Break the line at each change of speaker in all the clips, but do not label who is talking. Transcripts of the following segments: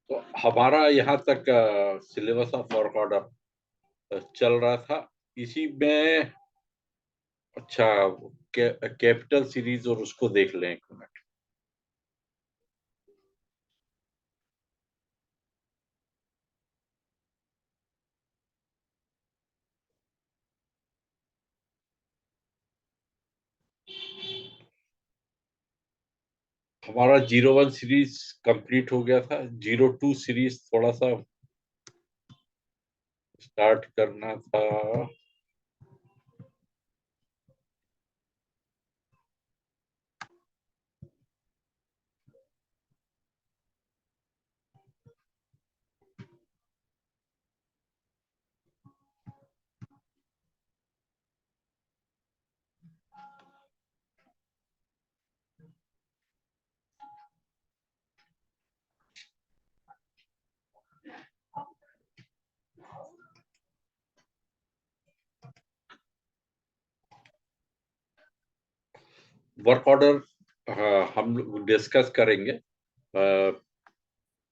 तो हमारा यहाँ तक सिलेबस ऑफ वर्क ऑर्डर चल रहा था। इसी में अच्छा कैपिटल सीरीज और उसको देख लें एक मिनट। हमारा 01 सीरीज कंप्लीट हो गया था। 02 सीरीज थोड़ा सा स्टार्ट करना था। वर्क ऑर्डर हम लोग डिस्कस करेंगे,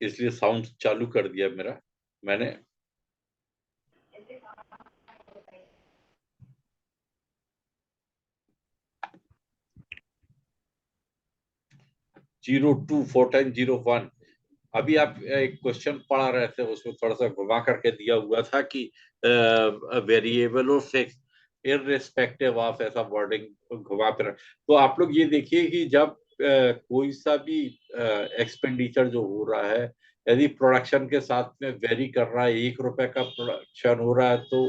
इसलिए साउंड चालू कर दिया मेरा मैंने। Zero two 4 time 01। अभी आप एक क्वेश्चन पढ़ा रहे थे, उसमें थोड़ा सा घुमा करके दिया हुआ था कि वेरिएबल और फिक्स इररिस्पेक्टिव ऑफ, ऐसा वर्डिंग घुमा कर। तो आप लोग ये देखिए कि जब कोई सा भी एक्सपेंडिचर जो हो रहा है, यदि प्रोडक्शन के साथ में वेरी कर रहा है, 1 रुपए का प्रोडक्शन हो रहा है तो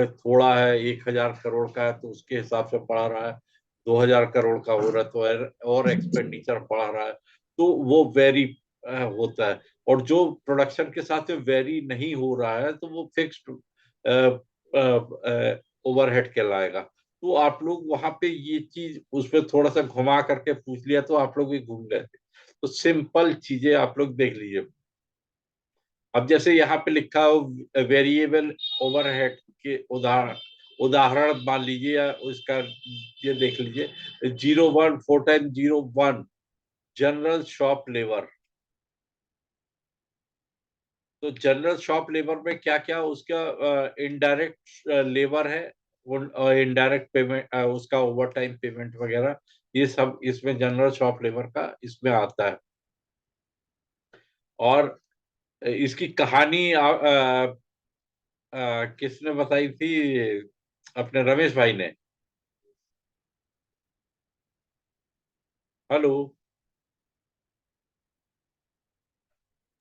थोड़ा है, 1,000 करोड़ का है तो उसके हिसाब से बढ़ा रहा है, 2,000 करोड़ का हो रहा है तो और एक्सपेंडिचर बढ़ा रहा है, तो वो वेरी होता है। और जो प्रोडक्शन के साथ में वेरी नहीं हो रहा है तो वो फिक्स्ड ओवरहेड कहलाएगा। तो आप लोग वहां पे ये चीज उसमें थोड़ा सा घुमा करके पूछ लिया तो आप लोग भी घूम गए थे। तो सिंपल चीजें आप लोग देख लीजिए। अब जैसे यहाँ पे लिखा हो वेरिएबल ओवरहेड के उदाहरण उदाहरण मान लीजिए, या उसका ये देख लीजिए 01 4 टाइम 01 जनरल शॉप लेबर। तो जनरल शॉप लेबर में क्या क्या उसका इनडायरेक्ट लेबर है, वो इनडायरेक्ट पेमेंट, उसका ओवर टाइम पेमेंट वगैरह, ये सब इसमें जनरल शॉप लेबर का इसमें आता है। और इसकी कहानी किसने बताई थी? अपने रमेश भाई ने। हेलो।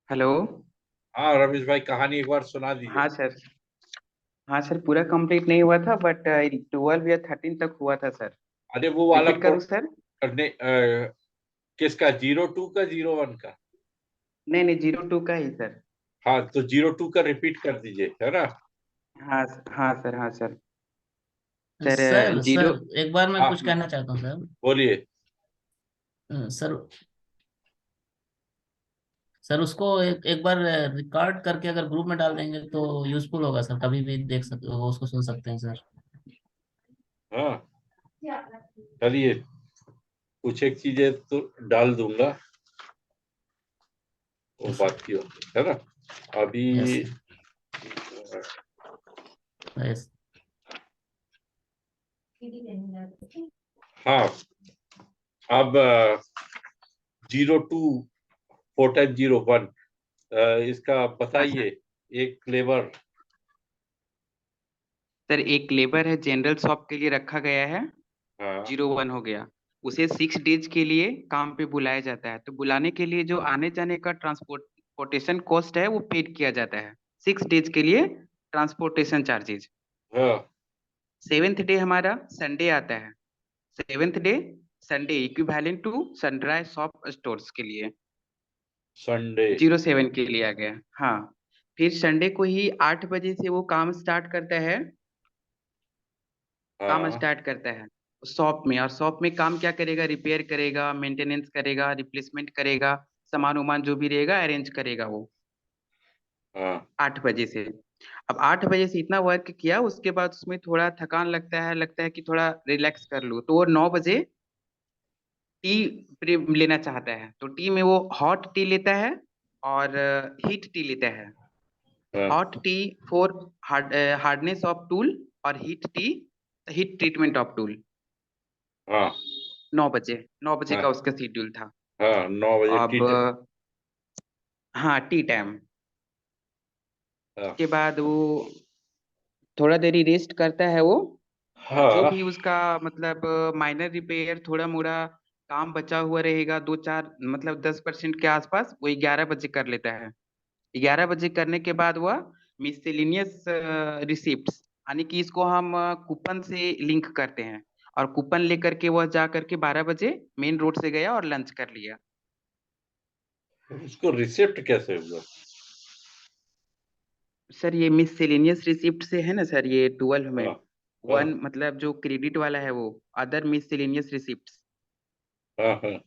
हेलो।
हाँ रमेश भाई, कहानी एक बार सुना दीजिए।
हाँ सर। हाँ सर, पूरा कंप्लीट नहीं हुआ था बट 12 या 13 तक हुआ था सर।
अरे वो वाला
रिपीट करूँ सर?
किसका? 02 का 01 का?
नहीं नहीं, 02 का ही सर।
हाँ तो 02 का रिपीट कर दीजिए, है ना?
हाँ हाँ सर, हाँ sir. Sir
sir
zero.
Sir एक बार मैं
हाँ
कुछ कहना चाहता हूँ सर।
बोलिए।
सर सर उसको एक बार रिकॉर्ड करके अगर ग्रुप में डाल देंगे तो यूजफुल होगा सर, कभी भी देख सकते हो, उसको सुन सकते हैं सर।
हाँ चलिए, कुछ एक चीजें तो डाल दूंगा, वो
यस सर।
बात की होगी, है ना? अभी
यस सर। यस।
हाँ, अब 02 4 टाइम 01 इसका
हाँ सर।
बताइए एक फ्लेवर।
सर एक लेबर है, जनरल शॉप के लिए रखा गया है।
हाँ
01 हो गया। उसे 6 डेज के लिए काम पे बुलाया जाता है, तो बुलाने के लिए जो आने जाने का ट्रांसपोर्टेशन कॉस्ट है वो पेड किया जाता है। 6 डेज के लिए ट्रांसपोर्टेशन चार्जेज।
हाँ।
7th डे हमारा संडे आता है। 7th day Sunday equivalent to sunrise shop stores के लिए
संडे।
07 के लिए आ गया। हाँ। फिर संडे को ही 8 बजे से वो काम स्टार्ट करता है। काम
हाँ
स्टार्ट करता है शॉप में। और शॉप में काम क्या करेगा? रिपेयर करेगा, मेंटेनेंस करेगा, रिप्लेसमेंट करेगा, सामान उमान जो भी रहेगा अरेंज करेगा वो
हाँ
8 बजे से। अब 8 बजे से इतना वर्क किया, उसके बाद उसमें थोड़ा थकान लगता है कि थोड़ा रिलैक्स कर लूँ, तो वो 9 बजे टी लेना चाहता है। तो टी में वो हॉट टी लेता है और हीट टी लेता है।
हाँ
hot T for hardness of tool, और heat T heat treatment of tool.
हाँ
9 बजे, 9 बजे
हाँ
का उसका शेड्यूल था।
हाँ 9 बजे
अब
टी टाइम।
हाँ, टी टाइम।
हाँ
उसके बाद वो थोड़ा देरी रेस्ट करता है वो, और जो
हाँ
भी उसका मतलब माइनर रिपेयर थोड़ा मोड़ा काम बचा हुआ रहेगा, 2-4 मतलब 10% के आसपास, वो 11 बजे कर लेता है। 11 बजे करने के बाद वह मिससेलेनियस रिसिप्ट्स, यानी कि इसको हम कूपन से लिंक करते हैं, और कूपन लेकर के वह जा करके 12 बजे मेन रोड से गया और लंच कर लिया।
उसको रिसिप्ट कैसे हुआ?
सर ये मिससेलेनियस रिसिप्ट से है ना सर, ये 12 में
हाँ हाँ
1 मतलब जो क्रेडिट वाला है वो अदर मिससेलेनियस रिसिप्ट्स।
हाँ हाँ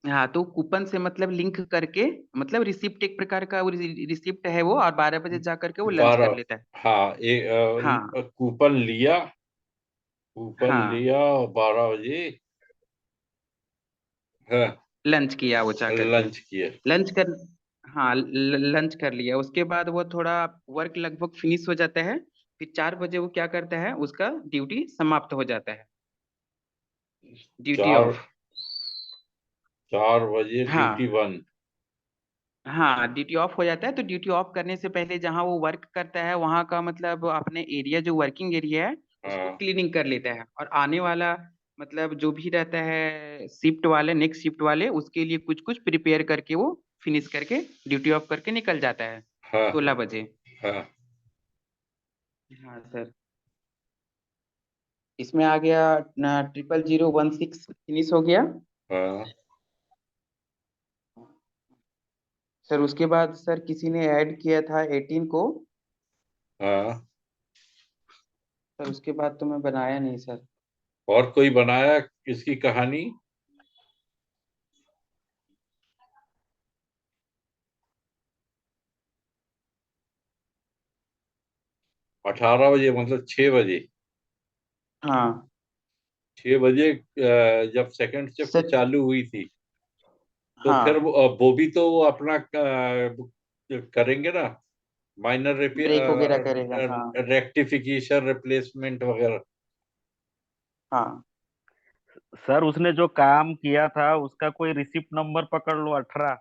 हाँ, तो कूपन से मतलब लिंक करके, मतलब रिसिप्ट एक प्रकार का वो रिसिप्ट है वो, और 12 बजे जा करके वो लंच कर
12।
लेता है।
हाँ
हाँ
कूपन लिया, कूपन
हाँ,
लिया 12 बजे। हाँ
लंच किया वो जा करके।
लंच किया।
लंच कर हाँ, लंच कर लिया। उसके बाद वो थोड़ा वर्क लगभग फिनिश हो जाता है। फिर 4 बजे वो क्या करता है, उसका ड्यूटी समाप्त हो जाता है, ड्यूटी
चार
ऑफ।
4 बजे ड्यूटी
हाँ
बंद।
हाँ, ड्यूटी ऑफ हो जाता है। तो ड्यूटी ऑफ करने से पहले जहाँ वो वर्क करता है वहाँ का मतलब अपने एरिया, जो वर्किंग एरिया है उसको
हाँ
क्लीनिंग कर लेता है, और आने वाला मतलब जो भी रहता है शिफ्ट वाले, नेक्स्ट शिफ्ट वाले, उसके लिए कुछ कुछ प्रिपेयर करके वो फिनिश करके ड्यूटी ऑफ करके निकल जाता है
हाँ
16 बजे।
हाँ
हाँ सर, इसमें आ गया 00016 फिनिश हो गया।
हाँ
सर उसके बाद सर किसी ने ऐड किया था 18 को।
हाँ।
सर उसके बाद तो मैं बनाया नहीं सर।
और कोई बनाया इसकी कहानी? 18 बजे मतलब 6 बजे।
हाँ
6 बजे जब सेकंड शिफ्ट
सर।
चालू हुई थी, तो फिर
हाँ,
वो भी तो वो अपना करेंगे ना, माइनर
ब्रेक वगैरह करेगा, हाँ।
रेक्टिफिकेशन रिप्लेसमेंट वगैरह।
हाँ
सर उसने जो काम किया था उसका कोई रिसिप्ट नंबर पकड़ लो 18,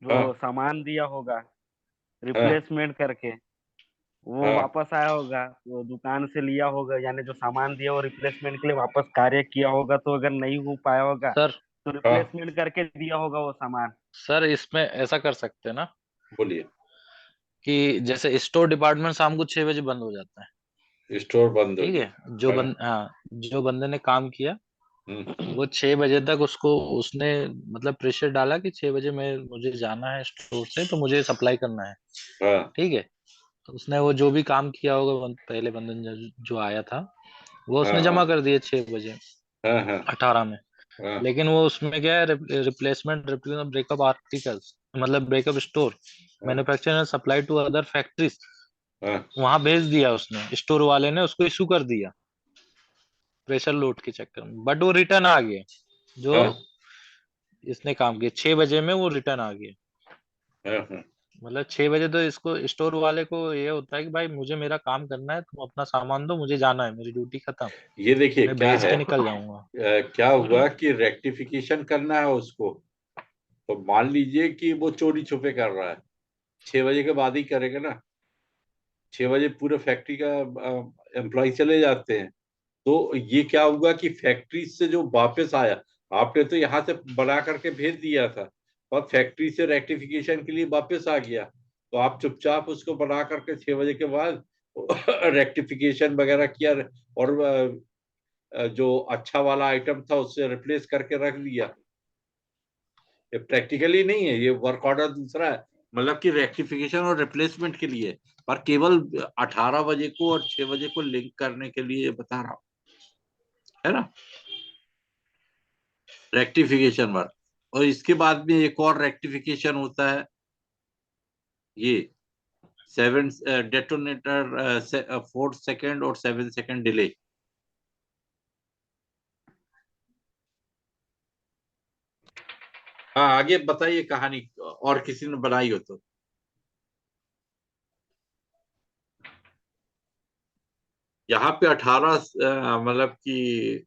जो
हाँ
सामान दिया होगा
हाँ
रिप्लेसमेंट करके, वो
हाँ
वापस आया होगा, वो दुकान से लिया होगा, यानी जो सामान दिया वो रिप्लेसमेंट के लिए वापस कार्य किया होगा, तो अगर नहीं हो पाया होगा
सर
तो
हाँ।
रिप्लेसमेंट करके दिया होगा वो सामान।
सर इसमें ऐसा कर सकते हैं ना
बोलिए।
कि जैसे स्टोर डिपार्टमेंट शाम को 6 बजे बंद हो जाता है।
स्टोर बंद हो
ठीक
गया।
है, जो
हाँ।
जो बंदे ने काम किया
हम्म।
वो 6 बजे तक उसको उसने मतलब प्रेशर डाला कि 6 बजे मैं मुझे जाना है स्टोर से, तो मुझे सप्लाई करना है।
हाँ
ठीक है, तो उसने वो जो भी काम किया होगा पहले बंदन जो आया था वो
हाँ
उसने
हाँ
जमा कर दिया 6 बजे
हाँ हाँ
18 में।
हाँ
लेकिन वो उसमें क्या है, रिप्लेसमेंट ब्रेकअप आर्टिकल्स, मतलब ब्रेकअप स्टोर
हाँ
manufacture supply to other factories,
हाँ
वहां भेज दिया उसने, स्टोर वाले ने उसको इशू कर दिया प्रेशर लोड के चक्कर में, बट वो रिटर्न आ गया। जो
हाँ
इसने काम किया 6 बजे में वो रिटर्न आ गया।
हाँ हाँ।
मतलब 6 बजे तो इसको स्टोर वाले को ये होता है कि भाई मुझे मेरा काम करना है, तुम अपना सामान दो, मुझे जाना है, मेरी ड्यूटी खत्म,
ये देखिए
मैं
क्या
भेज
है,
के निकल जाऊंगा।
क्या हुआ कि रेक्टिफिकेशन करना है उसको। तो मान लीजिए कि वो चोरी छुपे कर रहा है, 6 बजे के बाद ही करेगा ना। 6 बजे पूरे फैक्ट्री का एम्प्लॉय चले जाते हैं। तो ये क्या हुआ कि फैक्ट्री से जो वापस आया, आपने तो यहाँ से बना करके भेज दिया था, और फैक्ट्री से रेक्टिफिकेशन के लिए वापस आ गया, तो आप चुपचाप उसको बना करके 6 बजे के बाद रेक्टिफिकेशन वगैरह किया, और जो अच्छा वाला आइटम था उससे रिप्लेस करके रख दिया। ये प्रैक्टिकली नहीं है, ये वर्क ऑर्डर दूसरा है, मतलब कि रेक्टिफिकेशन और रिप्लेसमेंट के लिए। पर केवल 18 बजे को और 6 बजे को लिंक करने के लिए बता रहा हूँ, है ना, रेक्टिफिकेशन वर्क। और इसके बाद में एक और रेक्टिफिकेशन होता है, ये 7 डेटोनेटर 4 सेकेंड और 7 सेकेंड डिले। हाँ आगे बताइए कहानी, और किसी ने बनाई हो तो। यहाँ पे 18 मतलब कि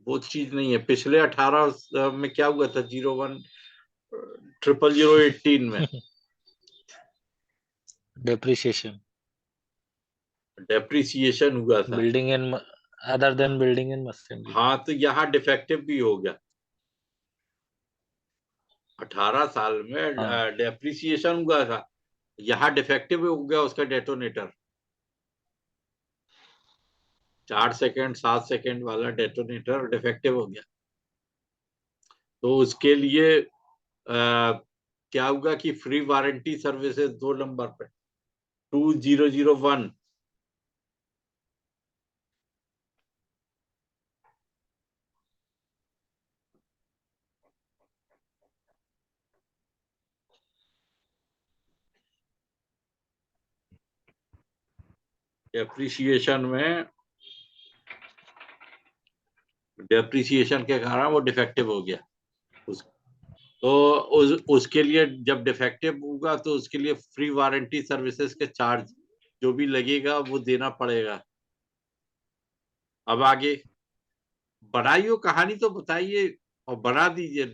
वो चीज नहीं है। पिछले 18 में क्या हुआ था, 01 00018 में
डेप्रिसिएशन,
डेप्रिसिएशन हुआ था।
Building and other than building and machinery.
हाँ तो यहाँ डिफेक्टिव भी हो गया। 18 साल में
हाँ।
डेप्रिसिएशन हुआ था, यहाँ डिफेक्टिव हो गया उसका डेटोनेटर। 4 सेकेंड 7 सेकेंड वाला डेटोनेटर डिफेक्टिव हो गया। तो उसके लिए क्या होगा कि फ्री वारंटी सर्विसेज 2 नंबर पे 2001 डेप्रिसिएशन के कारण वो डिफेक्टिव हो गया। उसके लिए जब डिफेक्टिव होगा तो उसके लिए फ्री वारंटी सर्विसेज के चार्ज जो भी लगेगा वो देना पड़ेगा। अब आगे बनाइए कहानी तो बताइए और बना दीजिए।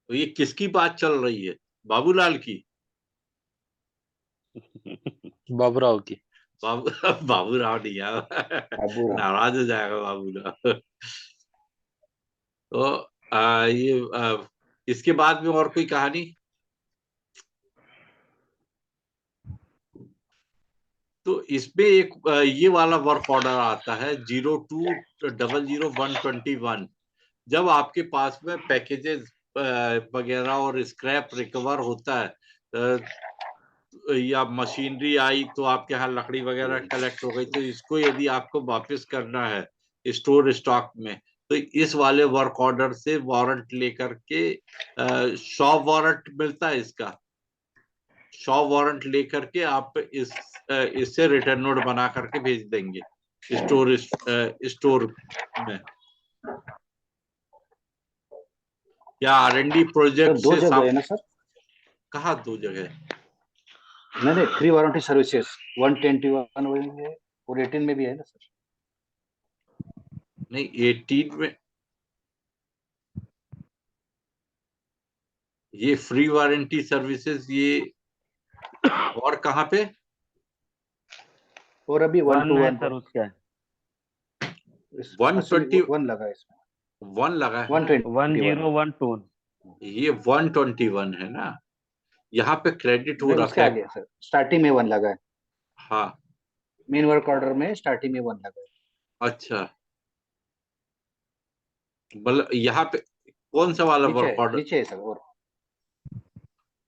तो ये किसकी बात चल रही है, बाबूलाल की?
बाबूराव की।
बाबूराव नहीं यार,
बाबूराव।
नाराज हो जाएगा बाबूराव। तो इसके बाद में और कोई कहानी? तो इसमें एक ये वाला वर्क ऑर्डर आता है 02000121। जब आपके पास में पैकेजेस वगैरह और स्क्रैप रिकवर होता है, या मशीनरी आई तो आपके यहाँ लकड़ी वगैरह कलेक्ट हो गई, तो इसको यदि आपको वापस करना है स्टोर स्टॉक में, तो इस वाले वर्क ऑर्डर से वारंट लेकर के शॉप वारंट मिलता है। इसका शॉप वारंट लेकर के आप इससे रिटर्न नोट बना करके भेज देंगे स्टोर में। या R&D प्रोजेक्ट
दो
से
जगह है ना सर?
कहा 2 जगह?
नहीं, फ्री वारंटी सर्विसेज 121 में है और 18 में भी है ना सर?
नहीं 18 में ये फ्री वारंटी सर्विसेज, ये और कहाँ पे?
और अभी 1
वन
to
है
1
सर उसका।
121
लगा है इसमें।
1 लगा है,
121
1012।
ये 121 है ना। यहाँ पे क्रेडिट हो
नहीं, उसके
रखा है।
आगे है सर, स्टार्टिंग में 1 लगा है।
हाँ
मेन वर्क ऑर्डर में स्टार्टिंग में 1 लगा है।
अच्छा, मतलब यहाँ पे कौन सा वाला वर्क ऑर्डर?
नीचे है सर। और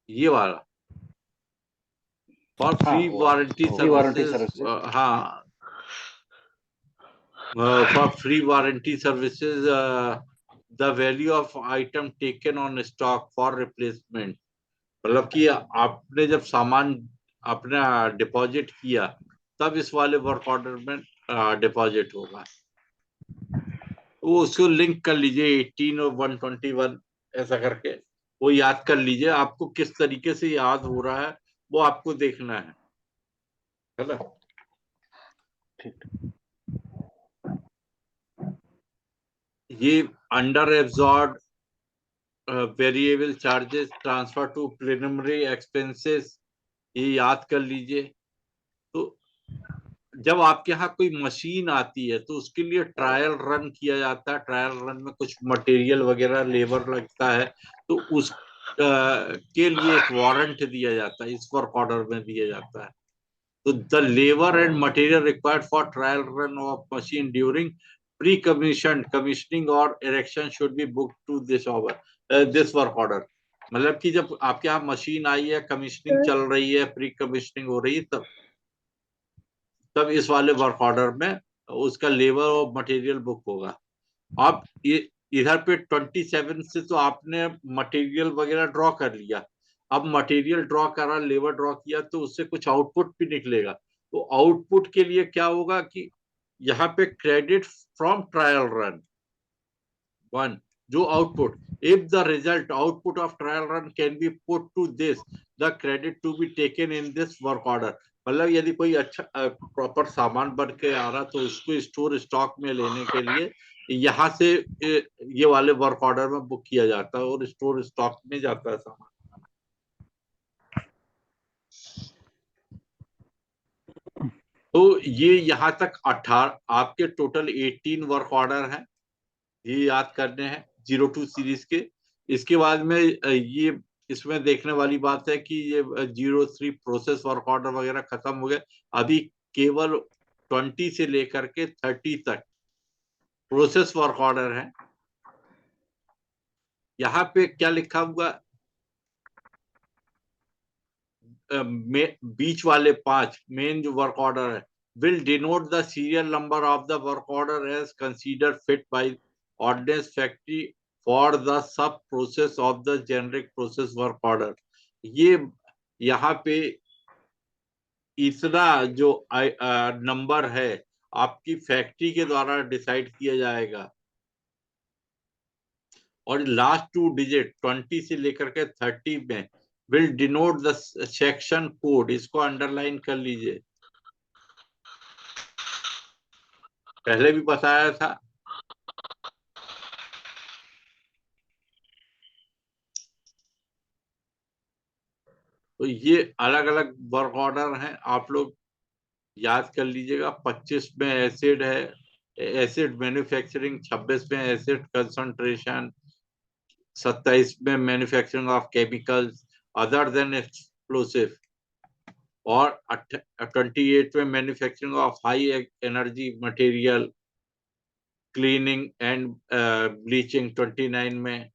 ये वाला for free warranty
free warranty
services.
Services.
हाँ for free warranty services the value of item taken on stock for replacement. मतलब कि आपने जब सामान अपना डिपॉजिट किया तब इस वाले वर्क ऑर्डर में डिपॉजिट होगा। वो उसको लिंक कर लीजिए 18 और 121 ऐसा करके, वो याद कर लीजिए। आपको किस तरीके से याद हो रहा है वो आपको देखना है ना। ये under absorb variable charges transfer to preliminary expenses, ये याद कर लीजिए। तो जब आपके यहाँ कोई मशीन आती है तो उसके लिए ट्रायल रन किया जाता है। ट्रायल रन में कुछ मटेरियल वगैरह लेबर लगता है, तो उस के लिए एक वारंट दिया जाता है, इस वर्क ऑर्डर में दिया जाता है। तो the labour and material required for trial run of machine during pre commission commissioning और erection should be book to this order. This work order, मतलब कि जब आपके यहाँ मशीन आई है, कमीशनिंग चल रही है, प्री कमीशनिंग हो रही है, तब इस वाले वर्क ऑर्डर में उसका लेबर और मटेरियल बुक होगा। अब इधर पे 27 से तो आपने मटेरियल वगैरह ड्रॉ कर लिया, अब मटेरियल ड्रॉ करा, लेबर ड्रॉ किया, तो उससे कुछ आउटपुट भी निकलेगा। तो आउटपुट के लिए क्या होगा कि यहाँ पे क्रेडिट फ्रॉम ट्रायल रन 1, जो output, if the result output of trial run can be put to this, the credit to be taken in this work order. मतलब यदि कोई अच्छा प्रॉपर सामान बन के आ रहा तो उसको स्टोर स्टॉक में लेने के लिए यहाँ से ये वाले वर्क ऑर्डर में बुक किया जाता है और स्टोर स्टॉक में जाता है सामान। तो ये यहाँ तक 18 आपके टोटल 18 वर्क ऑर्डर हैं, ये याद करने हैं 02 सीरीज के। इसके बाद में ये इसमें देखने वाली बात है कि ये 03 प्रोसेस वर्क ऑर्डर वगैरह खत्म हो गए, अभी केवल 20 से लेकर के 30 तक प्रोसेस वर्क ऑर्डर है। यहाँ पे क्या लिखा हुआ, बीच वाले 5 मेन जो वर्क ऑर्डर है, will denote the serial number of the work order as considered fit by ordnance factory for the sub process of the generic process work order। ये यहाँ पे इतना जो नंबर है आपकी फैक्ट्री के द्वारा डिसाइड किया जाएगा, और लास्ट 2 डिजिट 20 से लेकर के 30 में will denote the section code, इसको अंडरलाइन कर लीजिए, पहले भी बताया था। तो ये अलग अलग वर्क ऑर्डर हैं, आप लोग याद कर लीजिएगा। 25 में एसिड है, एसिड मैन्युफैक्चरिंग, 26 में एसिड कंसंट्रेशन, 27 में manufacturing of chemicals other than explosive, और 28 में manufacturing of high energy material, cleaning and bleaching 29 में,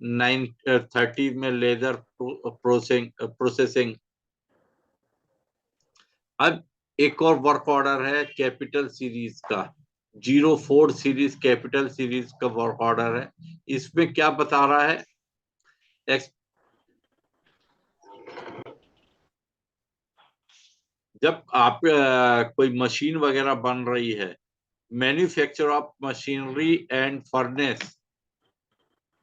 30 में लेदर प्रोसेसिंग। अब एक और वर्क ऑर्डर है कैपिटल सीरीज का, 04 सीरीज कैपिटल सीरीज का वर्क ऑर्डर है। इसमें क्या बता रहा है, जब आप कोई मशीन वगैरह बन रही है, manufacture of machinery and furnace,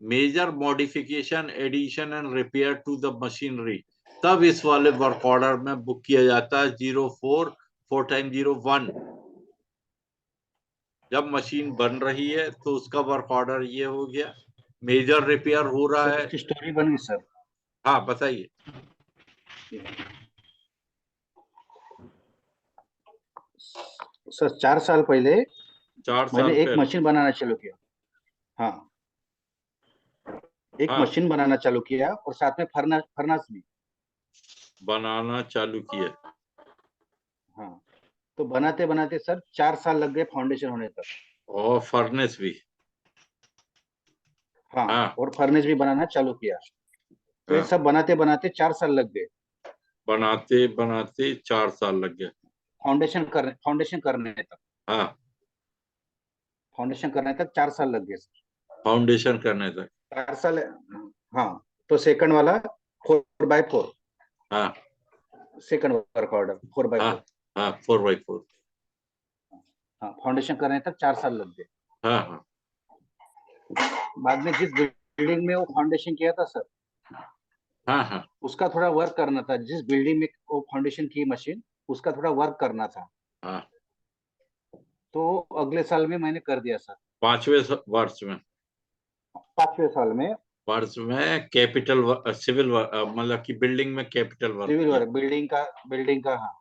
major modification, addition and repair to the machinery, तब इस वाले वर्क ऑर्डर में बुक किया जाता है 04 4x01। जब मशीन बन रही है तो उसका वर्क ऑर्डर ये हो गया। मेजर रिपेयर हो रहा है,
स्टोरी बन गई सर।
हाँ बताइए।
सर 4 साल पहले
4 साल
मैंने एक
पहले,
मशीन बनाना चालू किया। हाँ, एक
हाँ,
मशीन बनाना चालू किया और साथ में फर्नास भी
बनाना चालू किया।
हाँ, तो बनाते बनाते सर 4 साल लग गए फाउंडेशन होने तक।
और फर्नेस भी,
हाँ,
हाँ,
और फर्नेस भी बनाना चालू किया। तो ये
हाँ,
सब बनाते बनाते 4 साल लग गए।
बनाते बनाते 4 साल लग गए।
फाउंडेशन करने तक
हाँ,
फाउंडेशन करने तक 4 साल लग गए सर।
फाउंडेशन करने तक।
4 साल। हाँ, तो सेकंड वाला 4x4,
हाँ,
सेकंड वर्क ऑर्डर 4x4।
हाँ, हाँ, 4x4।
हाँ, फाउंडेशन करने तक 4 साल लग गए।
हाँ, हाँ,
बाद में जिस बिल्डिंग में वो फाउंडेशन किया था सर,
हाँ, हाँ,
उसका थोड़ा वर्क करना था। जिस बिल्डिंग में वो फाउंडेशन की मशीन, उसका थोड़ा वर्क करना था।
हाँ।
तो अगले साल में मैंने कर दिया सर।
5वें वर्ष में,
5वें साल में
कैपिटल सिविल मतलब कि बिल्डिंग में कैपिटल वर्क
सिविल
किया।
वर्क, बिल्डिंग का हाँ।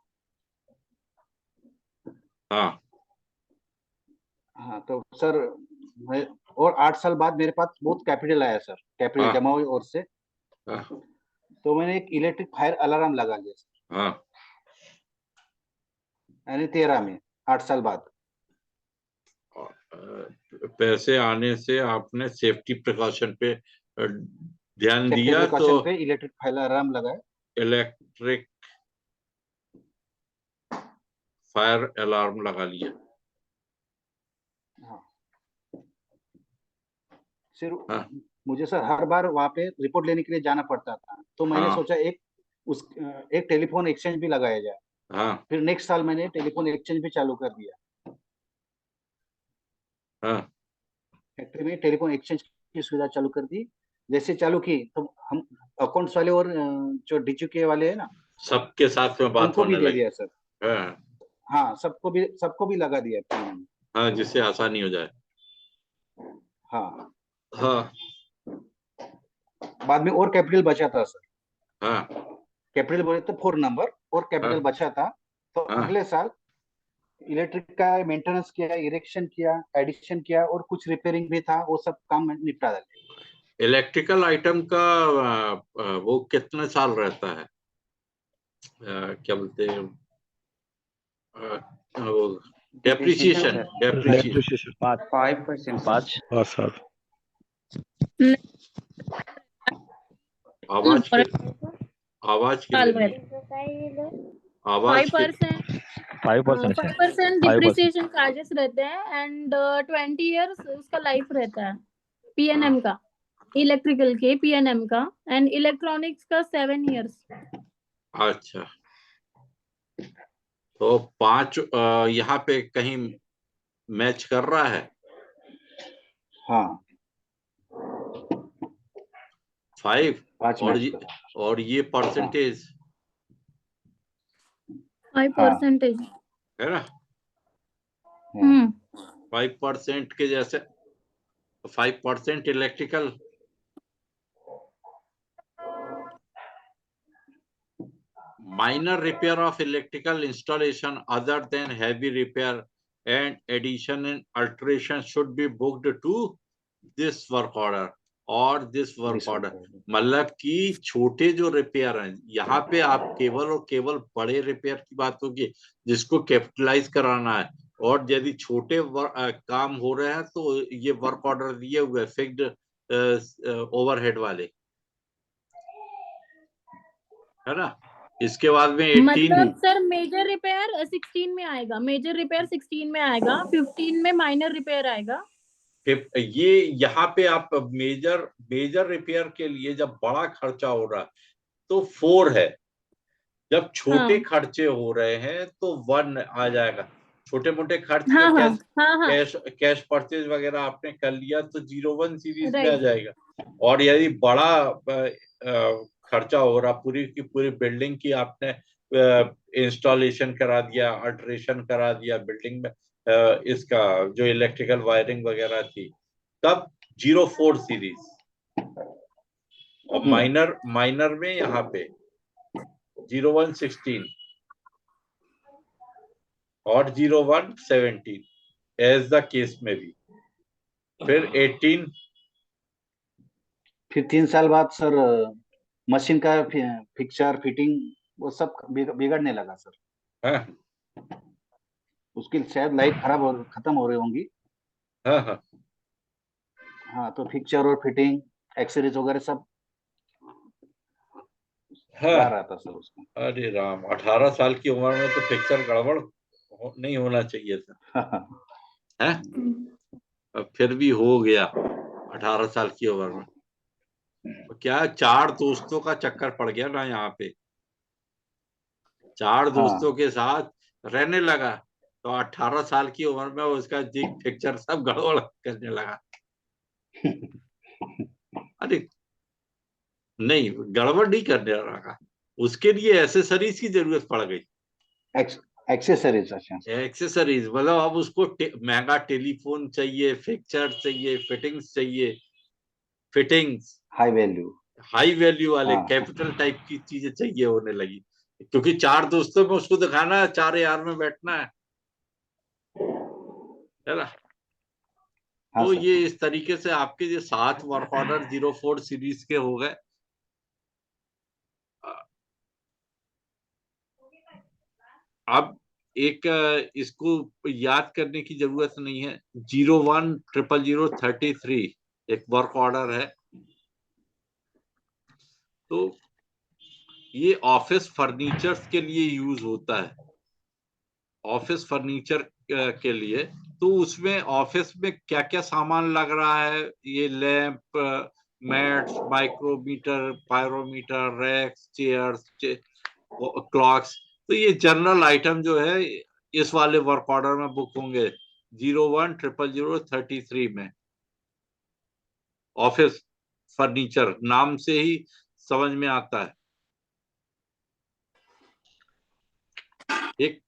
हाँ,
हाँ, तो सर मैं, और 8 साल बाद मेरे पास बहुत कैपिटल आया सर, कैपिटल
हाँ,
जमा हुई और से।
हाँ,
तो मैंने एक इलेक्ट्रिक फायर अलार्म लगा लिया सर,
हाँ।
यानी 13 में, 8 साल बाद।
पैसे आने से आपने सेफ्टी प्रिकॉशन पे ध्यान दिया तो
क्वेश्चन पे इलेक्ट्रिक फायर अलार्म लगा है।
इलेक्ट्रिक फायर अलार्म लगा लिया।
हाँ सिर्फ
हाँ
मुझे सर हर बार वहाँ पे रिपोर्ट लेने के लिए जाना पड़ता था, तो मैंने
हाँ
सोचा एक टेलीफोन एक्सचेंज भी लगाया जाए।
हाँ
फिर नेक्स्ट साल मैंने टेलीफोन एक्सचेंज भी चालू कर दिया।
हाँ
फैक्ट्री में टेलीफोन एक्सचेंज की सुविधा चालू कर दी। जैसे चालू की तो हम अकाउंट्स वाले और जो डीचूके वाले हैं ना,
सबके साथ में बात
उनको भी
होने
दे
लगी।
दिया सर।
हाँ
हाँ सबको भी लगा दिया फिर मैंने।
हाँ, जिससे आसानी हो जाए।
हाँ
हाँ
बाद में और कैपिटल बचा था सर।
हाँ
कैपिटल बोले तो 4 नंबर और कैपिटल
हाँ
बचा था, तो
हाँ
अगले साल इलेक्ट्रिक का मेंटेनेंस किया, इरेक्शन किया, एडिशन किया और कुछ रिपेयरिंग भी था, वो सब काम निपटा दिया।
इलेक्ट्रिकल आइटम का वो कितने साल रहता है? क्या बोलते हैं वो डेप्रिसिएशन? डेप्रिसिएशन
5%।
5 साल।
आवाज के आवाज के
साल
लिए
में
आवाज के
5% 5% डिप्रिसिएशन चार्जेस रहते हैं एंड 20 इयर्स उसका लाइफ रहता है पीएनएम का, इलेक्ट्रिकल के पीएनएम का, एंड इलेक्ट्रॉनिक्स का 7 इयर्स।
अच्छा, तो 5 यहाँ पे कहीं मैच कर रहा है।
हाँ
5
5
और
मैच
ये
कर।
और ये परसेंटेज
5%
है ना,
हम्म
5% के जैसे 5% electrical, minor repair of electrical installation other than heavy repair and addition and alteration should be booked to this work order और this work order। मतलब कि छोटे जो रिपेयर हैं, यहाँ पे आप केवल और केवल बड़े रिपेयर की बात होगी जिसको कैपिटलाइज कराना है, और यदि छोटे काम हो रहे हैं तो ये वर्क ऑर्डर दिए हुए फिक्स्ड ओवरहेड वाले, है ना। इसके बाद में 18
मतलब सर मेजर रिपेयर 16 में आएगा, मेजर रिपेयर 16 में आएगा, 15 में माइनर रिपेयर आएगा।
ये यहाँ पे आप मेजर रिपेयर के लिए जब बड़ा खर्चा हो रहा है तो 4 है, जब छोटे खर्चे हो रहे हैं तो 1 आ जाएगा। छोटे मोटे खर्च में कैश परचेज वगैरह आपने कर लिया तो 01 सीरीज में आ जाएगा, और यदि बड़ा खर्चा हो रहा, पूरी की पूरी बिल्डिंग की आपने इंस्टॉलेशन करा दिया, अल्टरेशन करा दिया बिल्डिंग में, इसका जो इलेक्ट्रिकल वायरिंग वगैरह थी, तब 04 सीरीज। और माइनर में यहाँ पे 01 16 और 01 17 एज द केस में भी। फिर 18
फिर 3 साल बाद सर मशीन का फिक्सचर फिटिंग वो सब बिगड़ने लगा सर।
हाँ
उसकी शायद लाइफ खत्म हो रही होंगी।
हाँ हाँ
हाँ तो फिक्सचर और फिटिंग एक्सेसरीज वगैरह सब जा रहा था सर उसका।
अरे राम, 18 साल की उम्र में तो फिक्सचर गड़बड़ नहीं होना चाहिए था है? अब फिर भी हो गया 18 साल की उम्र में। क्या 4 दोस्तों का चक्कर पड़ गया ना यहाँ पे, 4 दोस्तों के साथ रहने लगा तो 18 साल की उम्र में उसका पिक्चर सब गड़बड़ करने लगा। अरे नहीं, गड़बड़ नहीं करने लगा, उसके लिए एसेसरीज की जरूरत पड़ गई।
एक्सेसरीज? अच्छा,
एक्सेसरीज मतलब अब उसको महंगा टेलीफोन चाहिए, फिक्सचर चाहिए, फिटिंग्स
हाई वैल्यू
वाले कैपिटल टाइप की चीजें चाहिए होने लगी, क्योंकि 4 दोस्तों में उसको दिखाना है, 4 यार में बैठना है ना। तो ये इस तरीके से आपके ये 7 वर्क ऑर्डर 04 सीरीज के हो गए। अब एक इसको याद करने की जरूरत नहीं है, 01 000 33 एक वर्क ऑर्डर है, तो ये ऑफिस फर्नीचर्स के लिए यूज होता है, ऑफिस फर्नीचर के लिए। तो उसमें ऑफिस में क्या क्या सामान लग रहा है, ये lamp, mats, micrometer, pyrometer, racks, chairs, clocks. तो ये जनरल आइटम जो है इस वाले वर्क ऑर्डर में बुक होंगे 01000033 में। ऑफिस फर्नीचर नाम से ही समझ में आता है। एक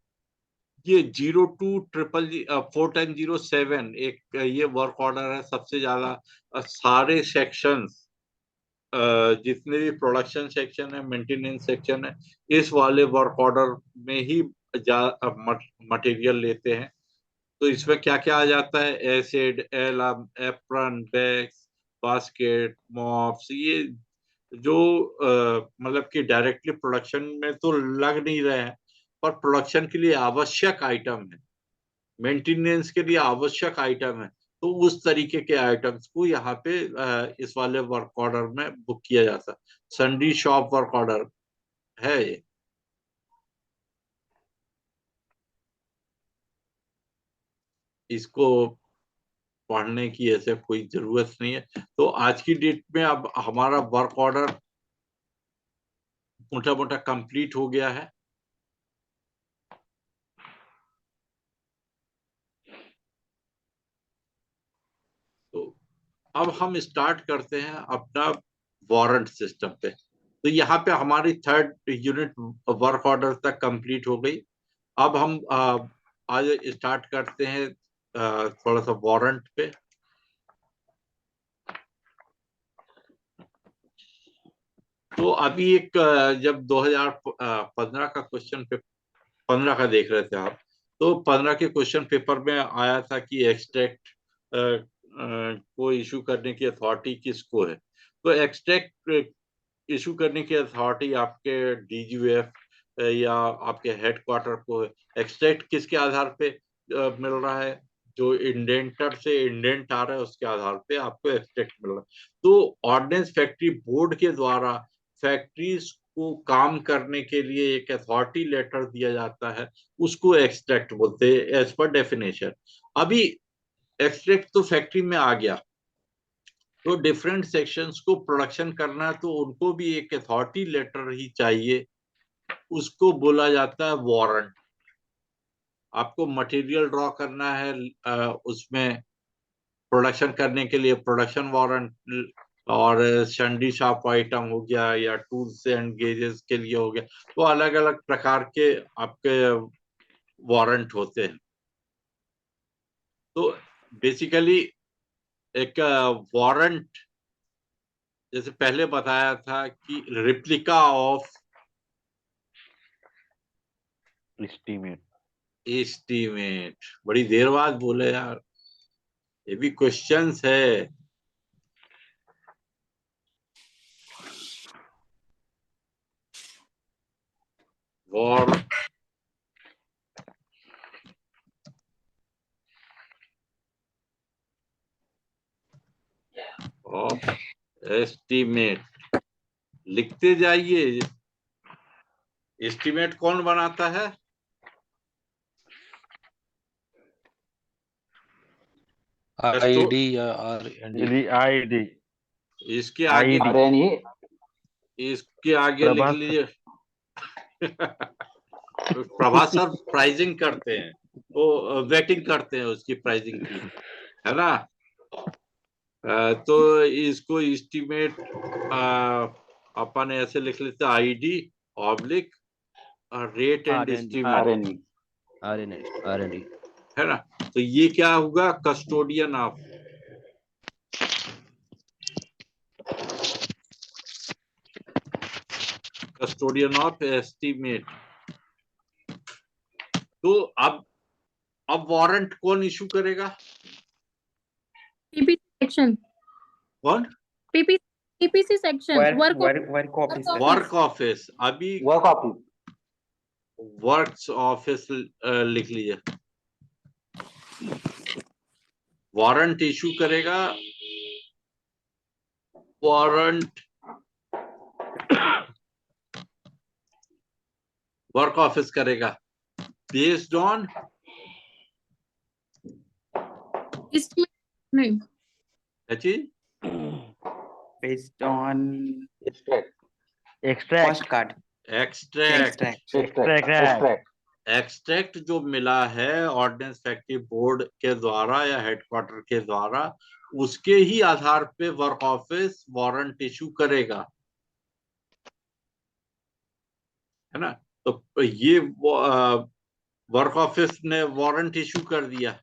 ये 02004007 एक ये वर्क ऑर्डर है, सबसे ज्यादा सारे सेक्शंस, जितने भी प्रोडक्शन सेक्शन है, मेंटेनेंस सेक्शन है, इस वाले वर्क ऑर्डर में ही मटेरियल लेते हैं। तो इसमें क्या क्या आ जाता है, acid, alum, apron, bags, basket, mops, ये जो मतलब कि डायरेक्टली प्रोडक्शन में तो लग नहीं रहे हैं, पर प्रोडक्शन के लिए आवश्यक आइटम है, मेंटेनेंस के लिए आवश्यक आइटम है। तो उस तरीके के आइटम्स को यहाँ पे इस वाले वर्क ऑर्डर में बुक किया जाता है। सन्डी शॉप वर्क ऑर्डर है ये। इसको पढ़ने की ऐसे कोई जरूरत नहीं है। तो आज की डेट में अब हमारा वर्क ऑर्डर मोटा मोटा कंप्लीट हो गया है। तो अब हम स्टार्ट करते हैं अपना वारंट सिस्टम पे। तो यहाँ पे हमारी 3rd यूनिट वर्क ऑर्डर तक कंप्लीट हो गई। अब हम आज स्टार्ट करते हैं थोड़ा सा वारंट पे। तो अभी एक जब 2015 का क्वेश्चन पेपर 15 का देख रहे थे आप, तो 15 के क्वेश्चन पेपर में आया था कि एक्सट्रैक्ट को इशू करने की अथॉरिटी किसको है। तो एक्सट्रैक्ट इशू करने की अथॉरिटी आपके डीजीएफ या आपके हेडक्वार्टर को है। एक्सट्रैक्ट किसके आधार पे मिल रहा है, जो इंडेंटर से इंडेंट आ रहा है उसके आधार पे आपको एक्सट्रैक्ट मिल रहा है। तो ऑर्डिनेंस फैक्ट्री बोर्ड के द्वारा फैक्ट्रीज को काम करने के लिए एक अथॉरिटी लेटर दिया जाता है, उसको एक्सट्रैक्ट बोलते हैं एज पर डेफिनेशन। अभी एक्सट्रैक्ट तो फैक्ट्री में आ गया, तो डिफरेंट सेक्शंस को प्रोडक्शन करना है, तो उनको भी एक अथॉरिटी लेटर ही चाहिए, उसको बोला जाता है वारंट। आपको मटेरियल ड्रॉ करना है, उसमें प्रोडक्शन करने के लिए प्रोडक्शन वारंट, और शंडी शॉप आइटम हो गया या टूल्स एंड गेजेस के लिए हो गया। तो अलग अलग प्रकार के आपके वारंट होते हैं। तो बेसिकली एक वारंट, जैसे पहले बताया था कि रिप्लिका ऑफ
एस्टीमेट।
एस्टीमेट, बड़ी देर बाद बोले यार, ये भी क्वेश्चंस है। वॉर ऑफ एस्टीमेट, लिखते जाइए। एस्टीमेट कौन बनाता है?
आईडी या आरएनडी?
आईडी।
इसके आगे
आईडी।
इसके आगे लिख
प्रभास
लीजिए। प्रभास सर प्राइसिंग करते हैं, वो वेटिंग करते हैं उसकी प्राइसिंग की, है ना। तो इसको एस्टीमेट अपन ऐसे लिख लेते हैं, ID oblique rate and estimate,
R and D
है ना। तो ये क्या होगा, कस्टोडियन ऑफ एस्टीमेट। तो अब वारंट कौन इशू करेगा?
पीपीसी सेक्शन,
कौन?
PPC section,
work office. अभी वर्क्स ऑफिस लिख लीजिए। वारंट इशू करेगा वारंट वर्क ऑफिस करेगा बेस्ड ऑन
इसमें नहीं,
क्या चीज?
Based on
extract
cost card
extract.
Extract
extract जो मिला है ऑर्डिनेंस फैक्ट्री बोर्ड के द्वारा या हेडक्वार्टर के द्वारा, उसके ही आधार पे वर्क ऑफिस वारंट इशू करेगा, है ना। तो ये वर्क ऑफिस ने वारंट इशू कर दिया।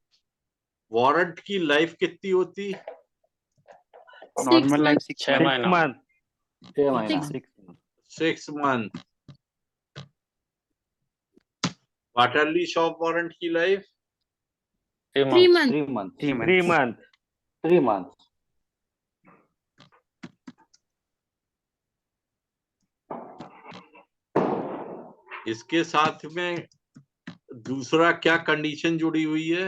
वारंट की लाइफ कितनी होती?
नॉर्मल लाइफ
6 महीना।
मंथ
6 महीना
6 मंथ। क्वार्टरली शॉप वारंट की life
3
3
months।
months.
3 months
3 month
3 months
इसके साथ में दूसरा क्या कंडीशन जुड़ी हुई है?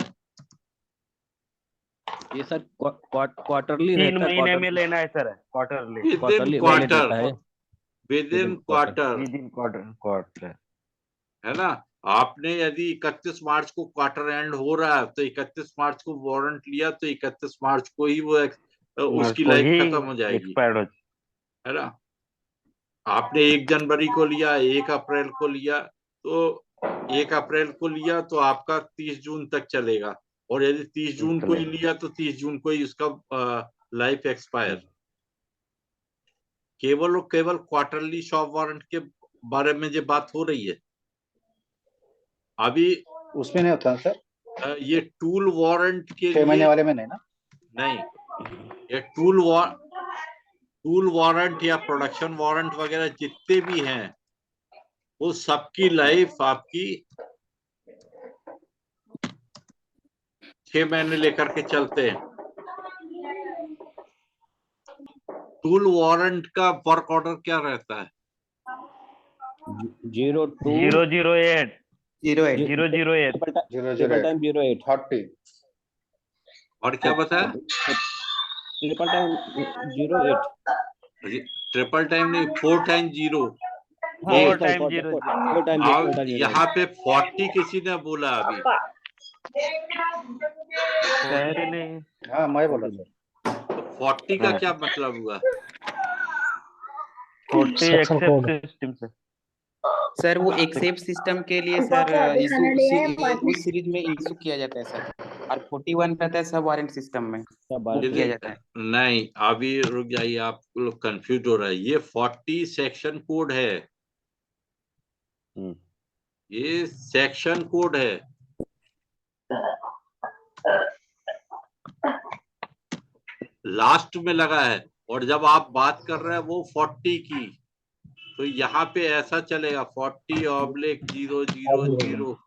ये सर क्वार्टरली
3
रहता है,
महीने में
क्वार्टर
लेना है sir, quarterly
with in
quarterly valid
quarter,
रहता है।
With in quarter,
with in quarter
है ना। आपने यदि 31 मार्च को क्वार्टर एंड हो रहा है तो 31 मार्च को वारंट लिया तो 31 मार्च को ही वो उसकी
को
लाइफ
ही
खत्म हो जाएगी,
एक्सपायर्ड हो
है ना। आपने 1 जनवरी को लिया, 1 अप्रैल को लिया, तो 1 अप्रैल को लिया तो आपका 30 जून तक चलेगा, और यदि 30 जून को ही लिया तो 30 जून को ही उसका लाइफ एक्सपायर। केवल और केवल क्वार्टरली शॉप वारंट के बारे में जो बात हो रही है अभी,
उसमें नहीं होता सर,
ये टूल वारंट के
6 महीने
लिए
वाले में नहीं ना।
नहीं, ये टूल वारंट या प्रोडक्शन वारंट वगैरह जितने भी हैं वो सबकी लाइफ आपकी 6 महीने लेकर के चलते हैं। टूल वारंट का वर्क ऑर्डर क्या रहता है?
02
008
0.8
008
ट्रिपल टाइम 08
40
और क्या बताया?
ट्रिपल टाइम 08
ट्रिपल टाइम नहीं, 4 टाइम 0।
हाँ,
4
sorry,
टाइम
4
0
टाइम
अब यहाँ पे 40 किसी ने बोला अभी?
नहीं
हाँ मैं बोला सर।
तो 40 का क्या मतलब हुआ?
40 एक्सेप्ट सिस्टम से
सर वो एक्सेप्ट सिस्टम के लिए सर उस सीरीज में इशू किया जाता है सर, और 41 रहता है सब वारंट सिस्टम में वो किया जाता है।
नहीं, अभी रुक जाइए, आप लोग कंफ्यूज हो रहा है। ये 40 सेक्शन कोड है, ये सेक्शन कोड है। लास्ट में लगा है, और जब आप बात कर रहे हैं वो 40 की, तो यहाँ पे ऐसा चलेगा 40/00008/0,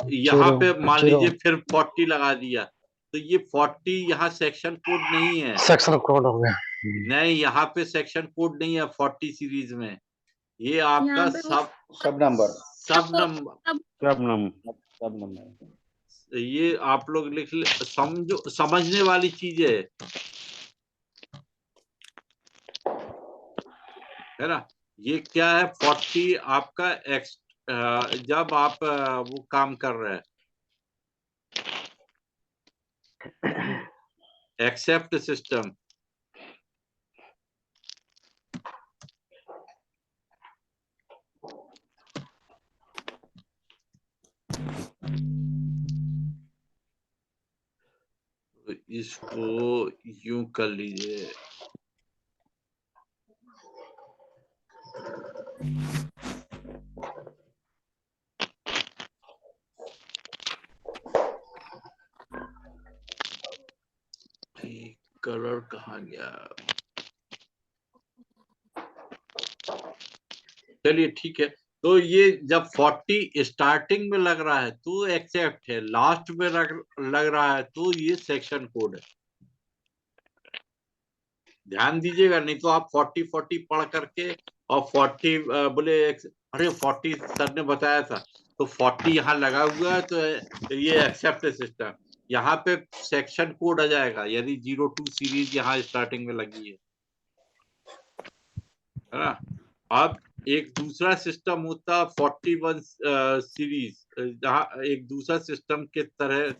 यहाँ पे मान लीजिए फिर 40 लगा दिया, तो ये 40 यहाँ सेक्शन कोड नहीं है,
सेक्शन कोड हो गया।
नहीं, यहाँ पे सेक्शन कोड नहीं है 40 सीरीज में। ये आपका
यहाँ पे
सब नंबर
सब नंबर,
सब नंबर
ये आप लोग लिख ले, समझने वाली चीज है ना। ये क्या है? 40 आपका जब आप वो काम कर रहे हैं एक्सेप्ट सिस्टम, इसको यूं कर लीजिए। कलर कहाँ गया? चलिए ठीक है। तो ये जब 40 स्टार्टिंग में लग रहा है तो एक्सेप्ट है, लास्ट में लग रहा है तो ये सेक्शन कोड है। ध्यान दीजिएगा, नहीं तो आप 40 पढ़ करके और 40 बोले अरे 40 सर ने बताया था तो 40 यहाँ लगा हुआ है तो ये एक्सेप्ट सिस्टम, यहाँ पे सेक्शन कोड आ जाएगा यदि 02 सीरीज यहाँ स्टार्टिंग में लगी है। है ना। अब एक दूसरा सिस्टम होता 41 सीरीज, जहाँ एक दूसरा सिस्टम के तरह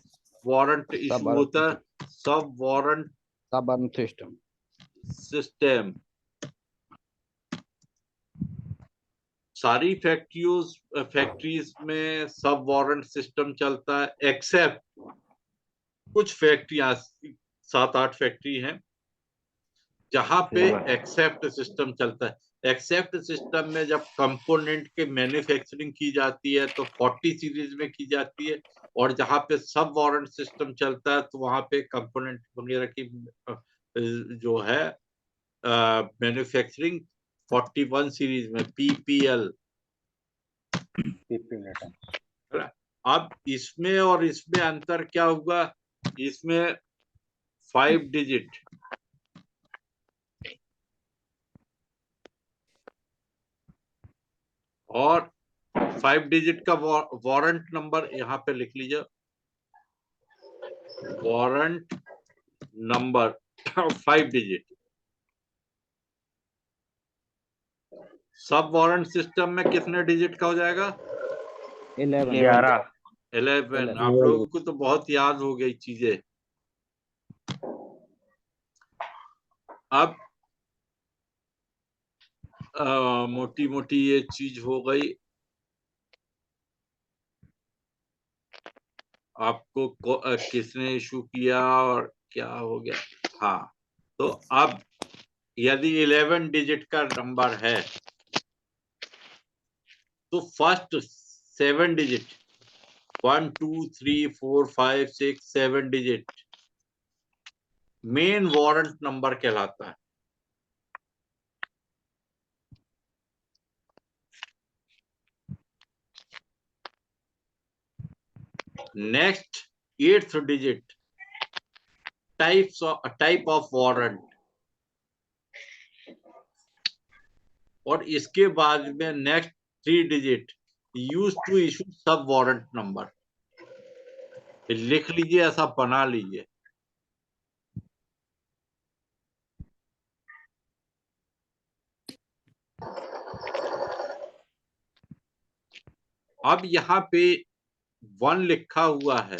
वारंट इशू होता है, सब वारंट
सिस्टम।
सिस्टम। सारी फैक्ट्रीज में सब वारंट सिस्टम चलता है, एक्सेप्ट कुछ फैक्ट्रियां, 7-8 फैक्ट्री हैं जहां पे एक्सेप्ट सिस्टम चलता है। एक्सेप्ट सिस्टम में जब कंपोनेंट के मैन्युफैक्चरिंग की जाती है तो 40 सीरीज में की जाती है, और जहां पे सब वारंट सिस्टम चलता है तो वहां पे कंपोनेंट वगैरह की जो है मैन्युफैक्चरिंग 41 सीरीज में, पीपीएल। अब इसमें और इसमें अंतर क्या हुआ, इसमें 5 डिजिट और 5 डिजिट का वारंट नंबर यहाँ पे लिख लीजिए, वारंट नंबर 5 डिजिट। सब वारंट सिस्टम में कितने डिजिट का हो जाएगा?
11।
11। आप लोगों को तो बहुत याद हो गई चीजें। अब मोटी मोटी ये चीज हो गई। आपको किसने इशू किया और क्या हो गया? हाँ, तो अब यदि 11 डिजिट का नंबर है तो first 7 digit 1 2 3 4 5 6 7 digit main warrant number कहलाता है। Next 8th digit type of warrant, और इसके बाद में next 3 digit use to issue sub warrant number. लिख लीजिए, ऐसा बना लीजिए। अब यहाँ पे 1 लिखा हुआ है,